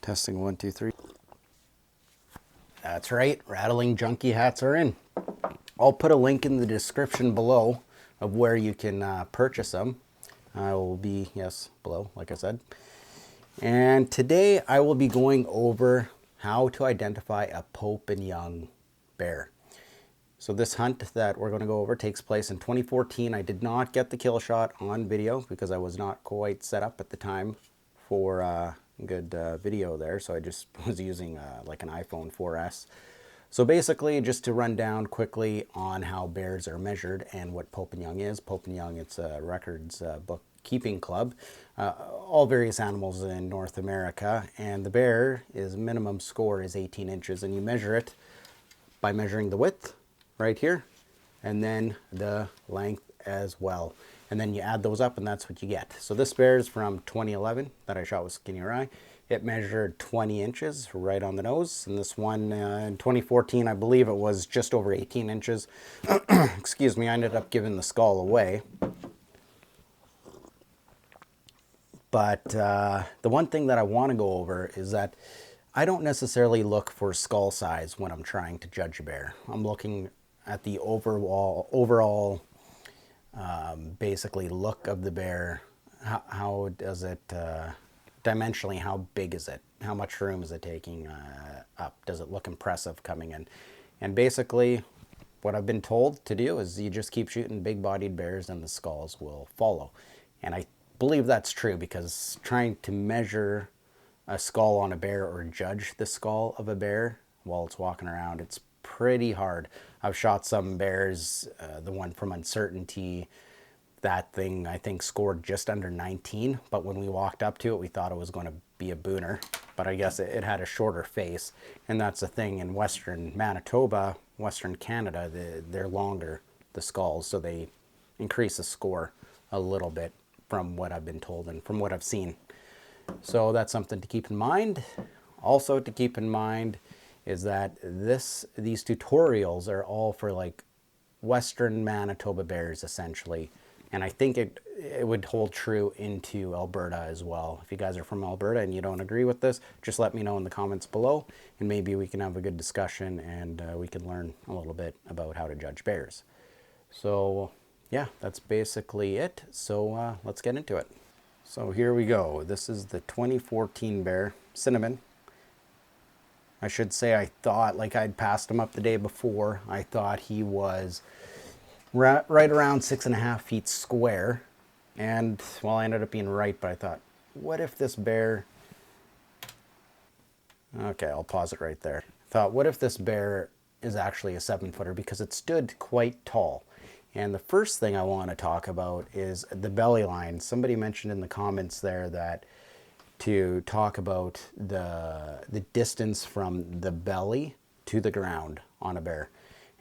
Testing 1, 2, 3. That's right, Rattling Junkie hats are in. I'll put a link in the description below of where you can purchase them. I will be, yes, below, like I said. And today I will be going over how to identify a Pope and Young bear. So this hunt that we're going to go over takes place in 2014. I did not get the kill shot on video because I was not quite set up at the time for good video there. So I just was using like an iPhone 4S. So basically, just to run down quickly on how bears are measured and what Pope and Young is. Pope and Young, it's a records bookkeeping club. All various animals in North America. And the bear is minimum score is 18 inches. And you measure it by measuring the width right here, and then the length as well. And then you add those up and that's what you get. So this bear is from 2011 that I shot with skinnier eye. It measured 20 inches right on the nose. And this one in 2014, I believe it was just over 18 inches. Excuse me, I ended up giving the skull away. But the one thing that I want to go over is that I don't necessarily look for skull size when I'm trying to judge a bear. I'm looking at the overall basically look of the bear. How does it, dimensionally, how big is it? How much room is it taking up? Does it look impressive coming in? And basically, what I've been told to do is you just keep shooting big-bodied bears and the skulls will follow. And I believe that's true because trying to measure a skull on a bear or judge the skull of a bear while it's walking around, it's pretty hard. I've shot some bears, the one from Uncertainty, that thing I think scored just under 19, but when we walked up to it we thought it was going to be a booner, but I guess it had a shorter face. And that's the thing in western Manitoba, western Canada, they're longer, the skulls, so they increase the score a little bit from what I've been told and from what I've seen. So that's something to keep in mind. Also to keep in mind is that these tutorials are all for like western Manitoba bears essentially. And I think it would hold true into Alberta as well. If you guys are from Alberta and you don't agree with this, just let me know in the comments below and maybe we can have a good discussion and we can learn a little bit about how to judge bears. So yeah, that's basically it. So let's get into it. So here we go. This is the 2014 bear, Cinnamon. I should say I thought, like I'd passed him up the day before, I thought he was right around 6.5 feet square. And, well, I ended up being right, but I thought, what if this bear... Okay, I'll pause it right there. I thought, what if this bear is actually a 7-footer because it stood quite tall. And the first thing I want to talk about is the belly line. Somebody mentioned in the comments there that to talk about the distance from the belly to the ground on a bear.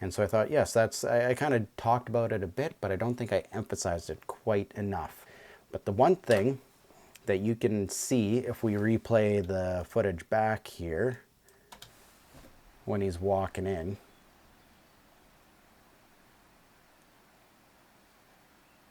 And so I thought, yes, I kind of talked about it a bit, but I don't think I emphasized it quite enough. But the one thing that you can see if we replay the footage back here when he's walking in,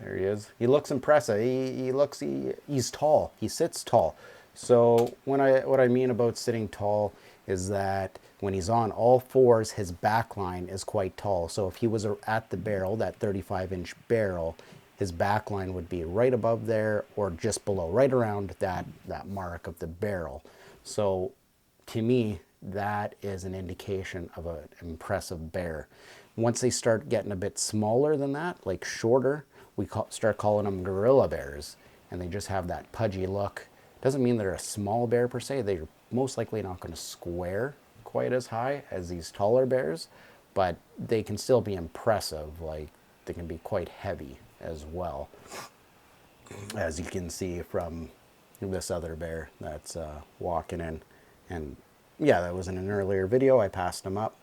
there he is. He looks impressive. He's tall. He sits tall. So what I mean about sitting tall is that when he's on all fours, his back line is quite tall. So if he was at the barrel, that 35-inch barrel, his back line would be right above there or just below, right around that mark of the barrel. So to me, that is an indication of an impressive bear. Once they start getting a bit smaller than that, like shorter, we start calling them gorilla bears, and they just have that pudgy look. Doesn't mean they're a small bear per se. They're most likely not going to square quite as high as these taller bears, but they can still be impressive. Like they can be quite heavy as well, as you can see from this other bear that's walking in. And yeah, that was in an earlier video. I passed him up.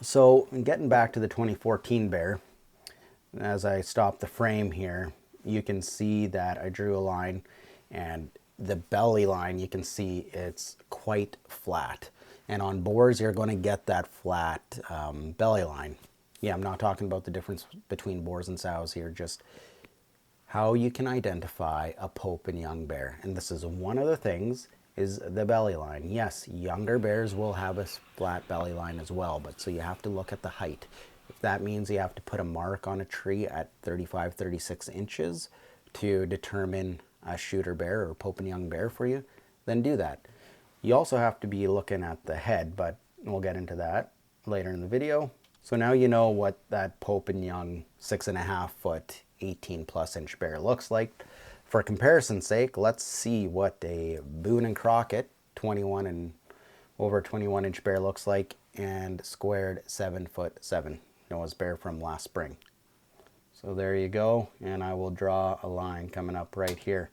So getting back to the 2014 bear, as I stop the frame here, you can see that I drew a line, and the belly line, you can see it's quite flat. And on boars, you're going to get that flat belly line. Yeah, I'm not talking about the difference between boars and sows here, just how you can identify a Pope and young bear. And this is one of the things, is the belly line. Yes, younger bears will have a flat belly line as well, but so you have to look at the height. If that means you have to put a mark on a tree at 35, 36 inches to determine a shooter bear or Pope and young bear for you, then do that. You also have to be looking at the head, but we'll get into that later in the video. So now you know what that Pope and young 6.5 foot, 18 plus inch bear looks like. For comparison's sake, let's see what a Boone and Crockett 21 and over 21 inch bear looks like, and squared 7'7" Noah's bear from last spring. So there you go, and I will draw a line coming up right here.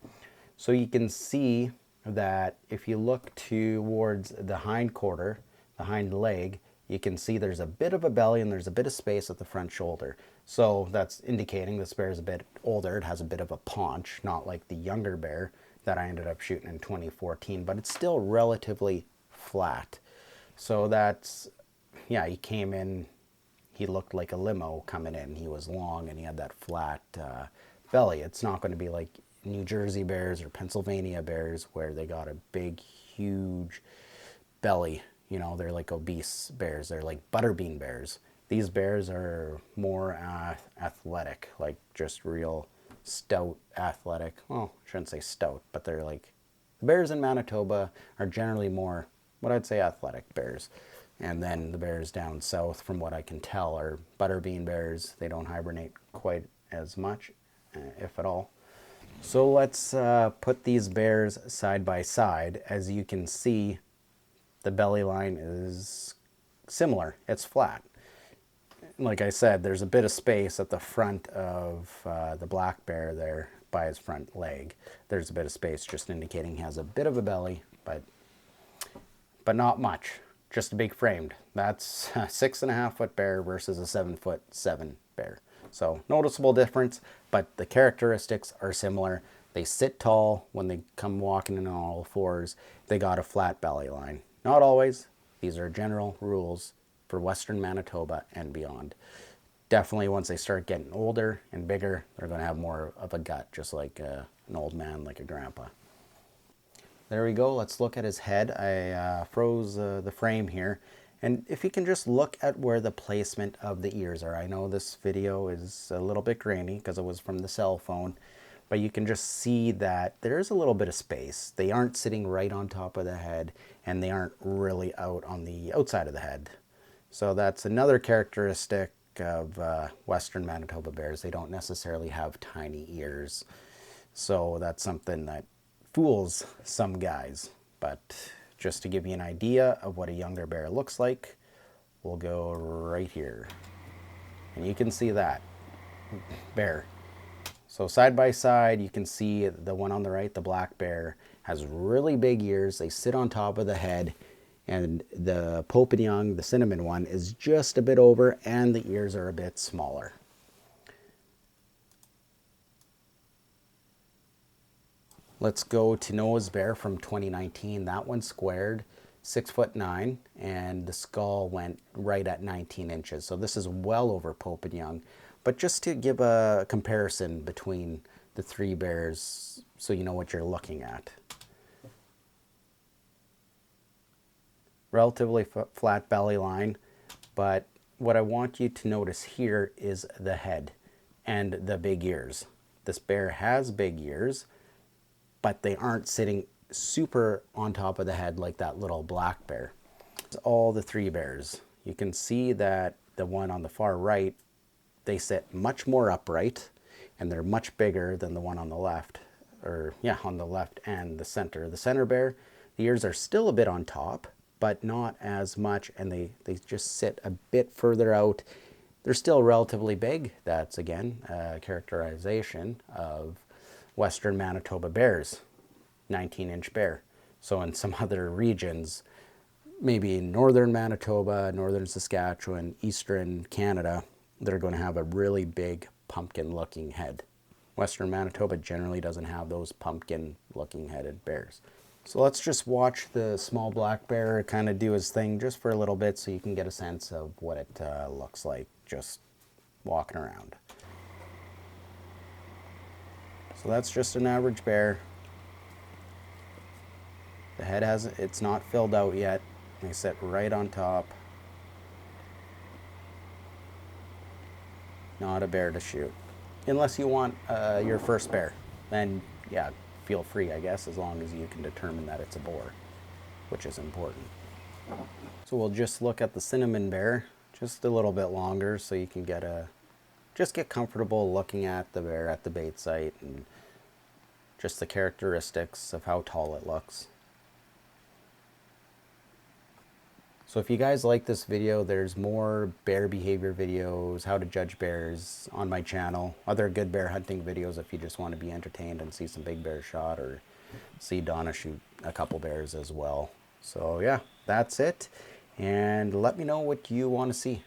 So you can see that if you look towards the hind quarter, the hind leg, you can see there's a bit of a belly and there's a bit of space at the front shoulder. So that's indicating this bear is a bit older. It has a bit of a paunch, not like the younger bear that I ended up shooting in 2014, but it's still relatively flat. So that's, yeah, he came in, he looked like a limo coming in. He was long and he had that flat belly. It's not going to be like New Jersey bears or Pennsylvania bears where they got a big, huge belly. You know, they're like obese bears. They're like butterbean bears. These bears are more athletic, like just real stout athletic. Well, I shouldn't say stout, but they're like, the bears in Manitoba are generally more, what I'd say, athletic bears. And then the bears down south, from what I can tell, are butterbean bears. They don't hibernate quite as much, if at all. So let's put these bears side by side. As you can see, the belly line is similar. It's flat. Like I said, there's a bit of space at the front of the black bear there by his front leg. There's a bit of space, just indicating he has a bit of a belly, but not much. Just a big framed. That's a 6.5 foot bear versus a 7'7" bear. So noticeable difference, but the characteristics are similar. They sit tall when they come walking in on all fours. They got a flat belly line. Not always. These are general rules for Western Manitoba and beyond. Definitely once they start getting older and bigger, they're going to have more of a gut, just like an old man, like a grandpa. There we go. Let's look at his head. I froze the frame here. And if you can just look at where the placement of the ears are. I know this video is a little bit grainy because it was from the cell phone, but you can just see that there's a little bit of space. They aren't sitting right on top of the head, and they aren't really out on the outside of the head. So that's another characteristic of Western Manitoba bears. They don't necessarily have tiny ears. So that's something that fools some guys. But just to give you an idea of what a younger bear looks like, we'll go right here. And you can see that bear. So side by side, you can see the one on the right, the black bear, has really big ears. They sit on top of the head. And the Pope and Young, the cinnamon one, is just a bit over, and the ears are a bit smaller. Let's go to Noah's bear from 2019. That one squared 6'9", and the skull went right at 19 inches. So this is well over Pope and Young. But just to give a comparison between the three bears so you know what you're looking at. Relatively flat belly line, but what I want you to notice here is the head and the big ears. This bear has big ears, but they aren't sitting super on top of the head like that little black bear. It's all the three bears. You can see that the one on the far right, they sit much more upright, and they're much bigger than the one on the left, or yeah, on the left and the center. The center bear, the ears are still a bit on top, but not as much, and they just sit a bit further out. They're still relatively big. That's, again, a characterization of Western Manitoba bears, 19-inch bear. So in some other regions, maybe in northern Manitoba, northern Saskatchewan, eastern Canada, they're going to have a really big pumpkin-looking head. Western Manitoba generally doesn't have those pumpkin-looking headed bears. So let's just watch the small black bear kind of do his thing just for a little bit so you can get a sense of what it looks like just walking around. So that's just an average bear. The head it's not filled out yet. They sit right on top. Not a bear to shoot. Unless you want your first bear. Then, yeah, feel free, I guess, as long as you can determine that it's a boar, which is important. So we'll just look at the cinnamon bear just a little bit longer so you can just get comfortable looking at the bear at the bait site and just the characteristics of how tall it looks. So if you guys like this video, there's more bear behavior videos, how to judge bears on my channel. Other good bear hunting videos if you just want to be entertained and see some big bears shot, or see Donna shoot a couple bears as well. So yeah, that's it. And let me know what you want to see.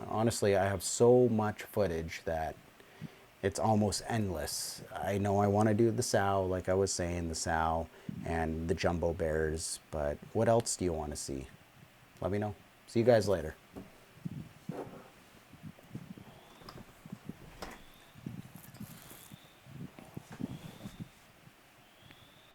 Honestly, I have so much footage that it's almost endless. I know I want to do the sow, like I was saying, the sow and the jumbo bears, but what else do you want to see? Let me know. See you guys later.